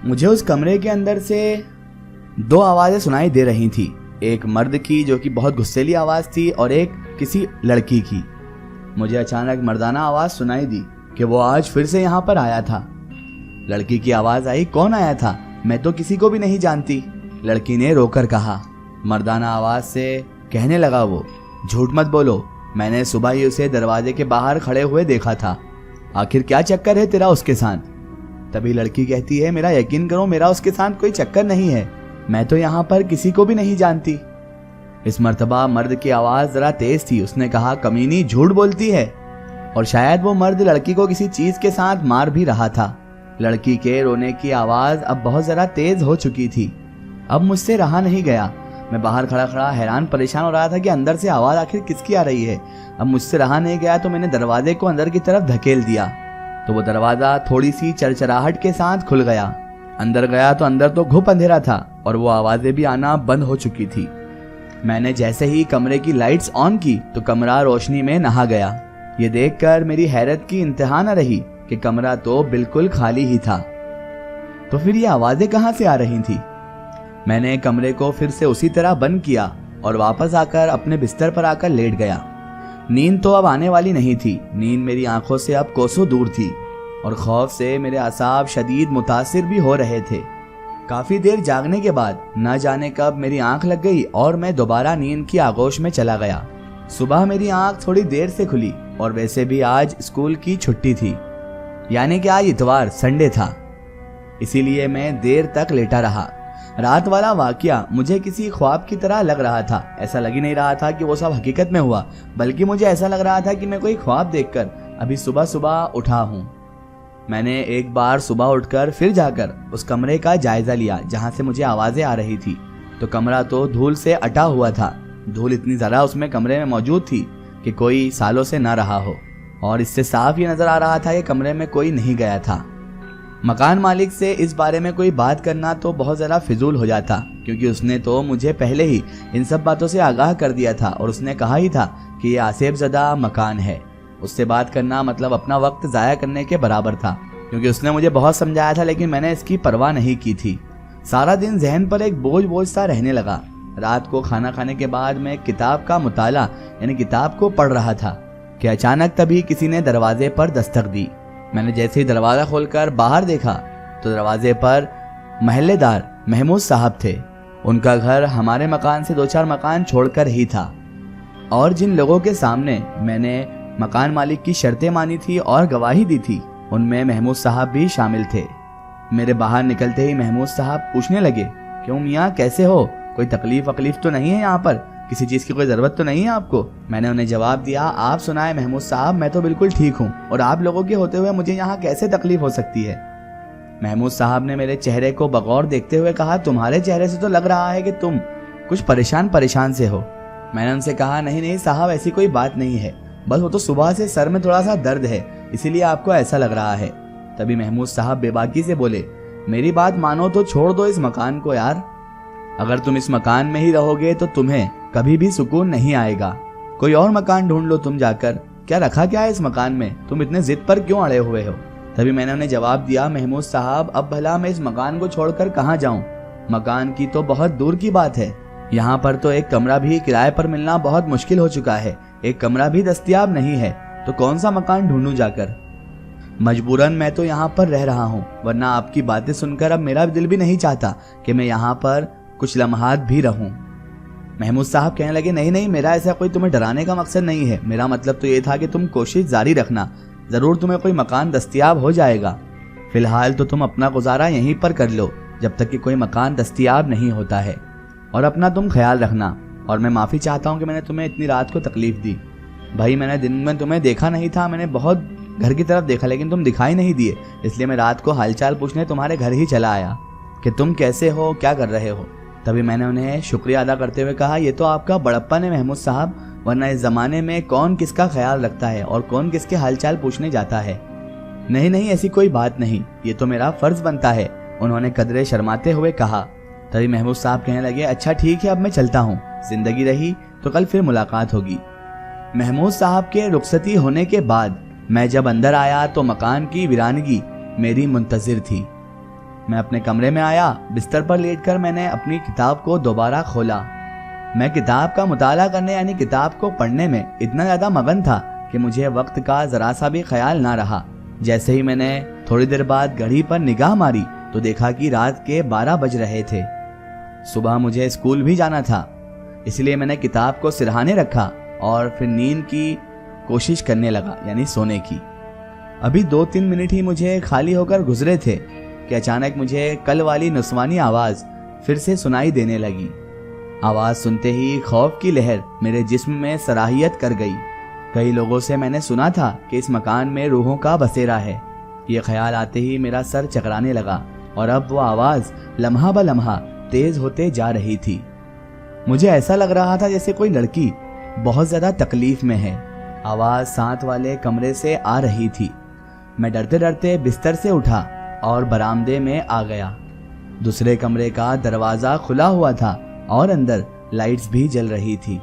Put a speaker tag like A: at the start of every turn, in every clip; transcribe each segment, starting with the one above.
A: مجھے اس کمرے کے اندر سے دو آوازیں سنائی دے رہی تھی، ایک مرد کی جو کہ بہت غصیلی آواز تھی اور ایک کسی لڑکی کی۔ مجھے اچانک مردانہ آواز سنائی دی کہ وہ آج پھر سے یہاں پر آیا تھا۔ لڑکی کی آواز آئی، کون آیا تھا؟ میں تو کسی کو بھی نہیں جانتی۔ لڑکی نے رو کر کہا۔ مردانہ آواز سے کہنے لگا وہ، جھوٹ مت بولو، میں نے صبح ہی اسے دروازے کے باہر کھڑے ہوئے دیکھا تھا، آخر کیا چکر ہے تیرا اس کے ساتھ؟ تبھی لڑکی کہتی ہے، میرا یقین کرو، میرا اس کے ساتھ کوئی چکر نہیں ہے، میں تو یہاں پر کسی کو بھی نہیں جانتی۔ اس مرتبہ مرد کی آواز ذرا تیز تھی، اس نے کہا، کمینی جھوٹ بولتی ہے۔ اور شاید وہ مرد لڑکی کو کسی چیز کے ساتھ مار بھی رہا تھا۔ لڑکی کے رونے کی آواز اب بہت ذرا تیز ہو چکی تھی۔ اب مجھ سے رہا نہیں گیا، میں باہر کھڑا کھڑا حیران پریشان ہو رہا تھا کہ اندر سے آواز آخر کس کی آ رہی ہے۔ اب مجھ سے رہا نہیں گیا تو میں نے دروازے کو اندر کی طرف دھکیل دیا تو وہ دروازہ تھوڑی سی چرچراہٹ کے ساتھ کھل گیا۔ اندر گیا تو اندر تو گھپ اندھیرا تھا اور وہ آوازیں بھی آنا بند ہو چکی تھی۔ میں نے جیسے ہی کمرے کی لائٹس آن کی تو کمرہ روشنی میں نہا گیا۔ یہ دیکھ کر میری حیرت کی انتہا نہ رہی کہ کمرہ تو بالکل خالی ہی تھا۔ تو پھر یہ آوازیں کہاں سے آ رہی تھی؟ میں نے کمرے کو پھر سے اسی طرح بند کیا اور واپس آ کر اپنے بستر پر آ کر لیٹ گیا۔ نیند تو اب آنے والی نہیں تھی، نیند میری آنکھوں سے اب کوسوں دور تھی اور خوف سے میرے اعصاب شدید متاثر بھی ہو رہے تھے۔ کافی دیر جاگنے کے بعد نہ جانے کب میری آنکھ لگ گئی اور میں دوبارہ نیند کی آغوش میں چلا گیا۔ صبح میری آنکھ تھوڑی دیر سے کھلی اور ویسے بھی آج اسکول کی چھٹی تھی، یعنی کہ آج اتوار سنڈے تھا، اسی لیے میں دیر تک لیٹا رہا۔ رات والا واقعہ مجھے کسی خواب کی طرح لگ رہا تھا۔ ایسا لگ ہی نہیں رہا تھا کہ وہ سب حقیقت میں ہوا، بلکہ مجھے ایسا لگ رہا تھا کہ میں کوئی خواب دیکھ کر ابھی صبح صبح اٹھا ہوں۔ میں نے ایک بار صبح اٹھ کر پھر جا کر اس کمرے کا جائزہ لیا جہاں سے مجھے آوازیں آ رہی تھی، تو کمرہ تو دھول سے اٹا ہوا تھا۔ دھول اتنی زیادہ اس میں کمرے میں موجود تھی کہ کوئی سالوں سے نہ رہا ہو، اور اس سے صاف یہ نظر آ رہا تھا کہ کمرے میں کوئی نہیں گیا تھا۔ مکان مالک سے اس بارے میں کوئی بات کرنا تو بہت زیادہ فضول ہو جاتا، کیونکہ اس نے تو مجھے پہلے ہی ان سب باتوں سے آگاہ کر دیا تھا اور اس نے کہا ہی تھا کہ یہ آصف زدہ مکان ہے۔ اس سے بات کرنا مطلب اپنا وقت ضائع کرنے کے برابر تھا، کیونکہ اس نے مجھے بہت سمجھایا تھا، لیکن میں نے اس کی پرواہ نہیں کی تھی۔ سارا دن ذہن پر ایک بوجھ سا رہنے لگا۔ رات کو کھانا کھانے کے بعد میں کتاب کا مطالعہ یعنی کتاب کو پڑھ رہا تھا کہ اچانک تبھی کسی نے دروازے پر دستک دی۔ میں نے جیسے ہی دروازہ کھول کر باہر دیکھا تو دروازے پر محلے دار محمود صاحب تھے۔ ان کا گھر ہمارے مکان سے 2-4 مکان چھوڑ کر ہی تھا، اور جن لوگوں کے سامنے میں نے مکان مالک کی شرطیں مانی تھی اور گواہی دی تھی ان میں محمود صاحب بھی شامل تھے۔ میرے باہر نکلتے ہی محمود صاحب پوچھنے لگے، کیوں میاں کیسے ہو؟ کوئی تکلیف تو نہیں ہے یہاں پر؟ کسی چیز کی کوئی ضرورت تو نہیں ہے آپ کو؟ میں نے انہیں جواب دیا، آپ سنائیں محمود صاحب، میں تو بالکل ٹھیک ہوں، اور آپ لوگوں کے ہوتے ہوئے مجھے یہاں کیسے تکلیف ہو سکتی ہے؟ محمود صاحب نے میرے چہرے کو بغور دیکھتے ہوئے کہا، تمہارے چہرے سے تو لگ رہا ہے کہ تم کچھ پریشان سے ہو۔ میں نے ان سے کہا، نہیں صاحب، ایسی کوئی بات نہیں ہے، بس وہ تو صبح سے سر میں تھوڑا سا درد ہے، اسی لیے آپ کو ایسا لگ رہا ہے۔ تبھی محمود صاحب بے باکی سے بولے، میری بات مانو تو چھوڑ دو اس مکان کو یار، اگر تم اس مکان میں ہی رہو گے تو تمہیں کبھی بھی سکون نہیں آئے گا، کوئی اور مکان ڈھونڈ لو تم جا کر، کیا رکھا کیا ہے اس مکان میں، تم اتنے ضد پر کیوں اڑے ہوئے ہو؟ تبھی میں نے انہیں جواب دیا، محمود صاحب اب بھلا میں اس مکان کو چھوڑ کر کہاں جاؤں؟ مکان کی تو بہت دور کی بات ہے، یہاں پر تو ایک کمرہ بھی کرائے پر ملنا بہت مشکل ہو چکا ہے، ایک کمرہ بھی دستیاب نہیں ہے، تو کون سا مکان ڈھونڈوں جا کر؟ مجبوراً میں تو یہاں پر رہ رہا ہوں، ورنہ آپ کی باتیں سن کر اب میرا دل بھی نہیں چاہتا کہ میں یہاں پر کچھ لمحات بھی رہوں۔ محمود صاحب کہنے لگے، نہیں میرا ایسا کوئی تمہیں ڈرانے کا مقصد نہیں ہے، میرا مطلب تو یہ تھا کہ تم کوشش جاری رکھنا، ضرور تمہیں کوئی مکان دستیاب ہو جائے گا، فی الحال تو تم اپنا گزارا یہیں پر کر لو جب تک کہ کوئی مکان دستیاب نہیں ہوتا ہے، اور اپنا تم خیال رکھنا، اور میں معافی چاہتا ہوں کہ میں نے تمہیں اتنی رات کو تکلیف دی۔ بھائی میں نے دن میں تمہیں دیکھا نہیں تھا، میں نے بہت گھر کی طرف دیکھا لیکن تم دکھائی نہیں دیے، اس لیے میں رات کو حال چال پوچھنے تمہارے گھر ہی چلا آیا کہ تم کیسے ہو، کیا کر رہے ہو۔ تبھی میں نے انہیں شکریہ ادا کرتے ہوئے کہا، یہ تو آپ کا بڑپن ہے محمود صاحب، ورنہ اس زمانے میں کون کس کا خیال رکھتا ہے اور کون کس کے حال چال پوچھنے جاتا ہے۔ نہیں ایسی کوئی بات نہیں، یہ تو میرا فرض بنتا ہے، انہوں نے قدرے شرماتے ہوئے کہا۔ تبھی محمود صاحب کہنے لگے، اچھا ٹھیک ہے، اب میں چلتا ہوں، زندگی رہی تو کل پھر ملاقات ہوگی۔ محمود صاحب کے رخصتی ہونے کے بعد میں جب اندر آیا تو مکان کی ویرانگی میری منتظر تھی۔ میں اپنے کمرے میں آیا، بستر پر لیٹ کر میں نے اپنی کتاب کو دوبارہ کھولا۔ میں کتاب کا مطالعہ کرنے یعنی کتاب کو پڑھنے میں اتنا زیادہ مگن تھا کہ مجھے وقت کا ذرا سا بھی خیال نہ رہا۔ جیسے ہی میں نے تھوڑی دیر بعد گھڑی پر نگاہ ماری تو دیکھا کہ رات کے 12 بج رہے تھے۔ صبح مجھے اسکول بھی جانا تھا، اس لیے میں نے کتاب کو سرہانے رکھا اور پھر نیند کی کوشش کرنے لگا، یعنی سونے کی۔ ابھی 2-3 منٹ ہی مجھے خالی ہو کر گزرے تھے کہ اچانک مجھے کل والی نسوانی آواز پھر سے سنائی دینے لگی۔ آواز سنتے ہی خوف کی لہر میرے جسم میں سراحیت کر گئی۔ کئی لوگوں سے میں نے سنا تھا کہ اس مکان میں روحوں کا بسیرا ہے۔ یہ خیال آتے ہی میرا سر چکرانے لگا اور اب وہ آواز لمحہ بہ لمحہ تیز ہوتے جا رہی تھی۔ مجھے ایسا لگ رہا تھا جیسے کوئی لڑکی بہت زیادہ تکلیف میں ہے۔ آواز ساتھ والے کمرے سے آ رہی تھی۔ میں ڈرتے ڈرتے بستر سے اٹھا اور برآمدے میں آ گیا۔ دوسرے کمرے کا دروازہ کھلا ہوا تھا اور اندر لائٹس بھی جل رہی تھی،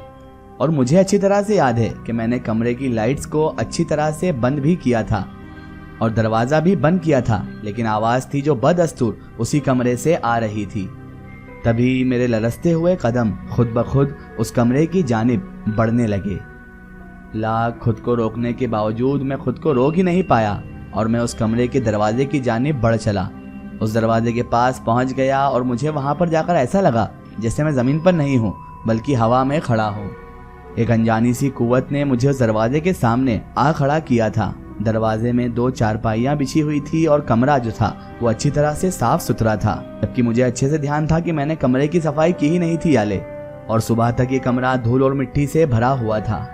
A: اور مجھے اچھی طرح سے یاد ہے کہ میں نے کمرے کی لائٹس کو اچھی طرح سے بند بھی کیا تھا اور دروازہ بھی بند کیا تھا، لیکن آواز تھی جو بدستور اسی کمرے سے آ رہی تھی۔ تبھی میرے لرزتے ہوئے قدم خود بخود اس کمرے کی جانب بڑھنے لگے۔ لاکھ خود کو روکنے کے باوجود میں خود کو روک ہی نہیں پایا اور میں اس کمرے کے دروازے کی جانب بڑھ چلا۔ اس دروازے کے پاس پہنچ گیا اور مجھے وہاں پر جا کر ایسا لگا جیسے میں زمین پر نہیں ہوں بلکہ ہوا میں کھڑا ہوں۔ ایک انجانی سی قوت نے مجھے اس دروازے کے سامنے آ کھڑا کیا تھا۔ دروازے میں 2 چارپائیاں بچھی ہوئی تھی اور کمرہ جو تھا وہ اچھی طرح سے صاف ستھرا تھا، جبکہ مجھے اچھے سے دھیان تھا کہ میں نے کمرے کی صفائی کی ہی نہیں تھی یالے، اور صبح تک یہ کمرہ دھول اور مٹی سے بھرا ہوا تھا۔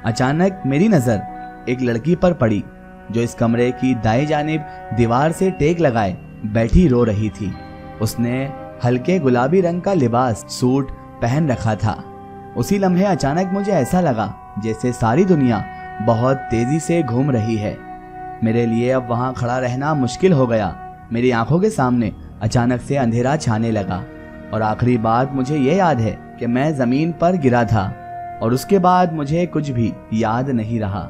A: اچانک میری نظر ایک لڑکی پر پڑی جو اس کمرے کی دائیں جانب دیوار سے ٹیک لگائے بیٹھی رو رہی تھی۔ اس نے ہلکے گلابی رنگ کا لباس سوٹ پہن رکھا تھا۔ اسی لمحے اچانک مجھے ایسا لگا جیسے ساری دنیا بہت تیزی سے گھوم رہی ہے۔ میرے لیے اب وہاں کھڑا رہنا مشکل ہو گیا۔ میری آنکھوں کے سامنے اچانک سے اندھیرا چھانے لگا، اور آخری بات مجھے یہ یاد ہے کہ میں زمین پر گرا تھا، اور اس کے بعد مجھے کچھ بھی یاد نہیں رہا۔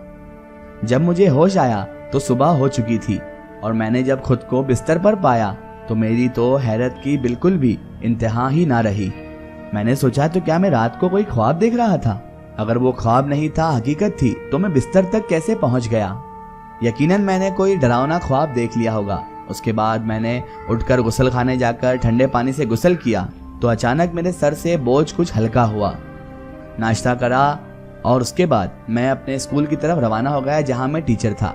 A: جب مجھے ہوش آیا تو صبح ہو چکی تھی، اور میں نے جب خود کو بستر پر پایا تو میری تو حیرت کی بالکل بھی انتہا ہی نہ رہی۔ میں نے سوچا تو کیا میں رات کو کوئی خواب دیکھ رہا تھا؟ اگر وہ خواب نہیں تھا حقیقت تھی تو میں بستر تک کیسے پہنچ گیا؟ یقیناً میں نے کوئی ڈراؤنا خواب دیکھ لیا ہوگا۔ اس کے بعد میں نے اٹھ کر غسل خانے جا کر ٹھنڈے پانی سے غسل کیا تو اچانک میرے سر سے بوجھ کچھ ہلکا ہوا۔ ناشتہ کرا اور اس کے بعد میں اپنے اسکول کی طرف روانہ ہو گیا جہاں میں ٹیچر تھا۔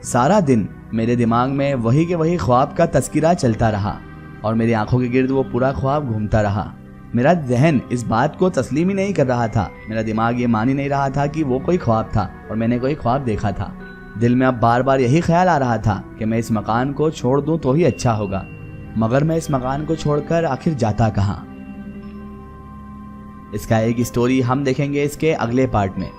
A: سارا دن میرے دماغ میں وہی کے وہی خواب کا تذکرہ چلتا رہا اور میری آنکھوں کے گرد وہ پورا خواب گھومتا رہا۔ میرا ذہن اس بات کو تسلیم ہی نہیں کر رہا تھا، میرا دماغ یہ مان ہی نہیں رہا تھا کہ وہ کوئی خواب تھا اور میں نے کوئی خواب دیکھا تھا۔ دل میں اب بار بار یہی خیال آ رہا تھا کہ میں اس مکان کو چھوڑ دوں تو ہی اچھا ہوگا، مگر میں اس مکان کو چھوڑ کر آخر جاتا کہاں؟ اس کا ایک سٹوری ہم دیکھیں گے اس کے اگلے پارٹ میں۔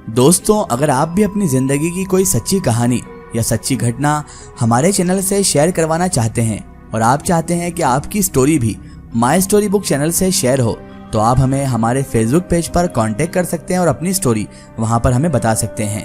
A: دوستوں، اگر آپ بھی اپنی زندگی کی کوئی سچی کہانی یا سچی گھٹنا ہمارے چینل سے شیئر کروانا چاہتے ہیں اور آپ چاہتے ہیں کہ آپ کی سٹوری بھی مائی اسٹوری بک چینل سے شیئر ہو، تو آپ ہمیں ہمارے فیس بک پیج پر کانٹیکٹ کر سکتے ہیں اور اپنی سٹوری وہاں پر ہمیں بتا سکتے ہیں۔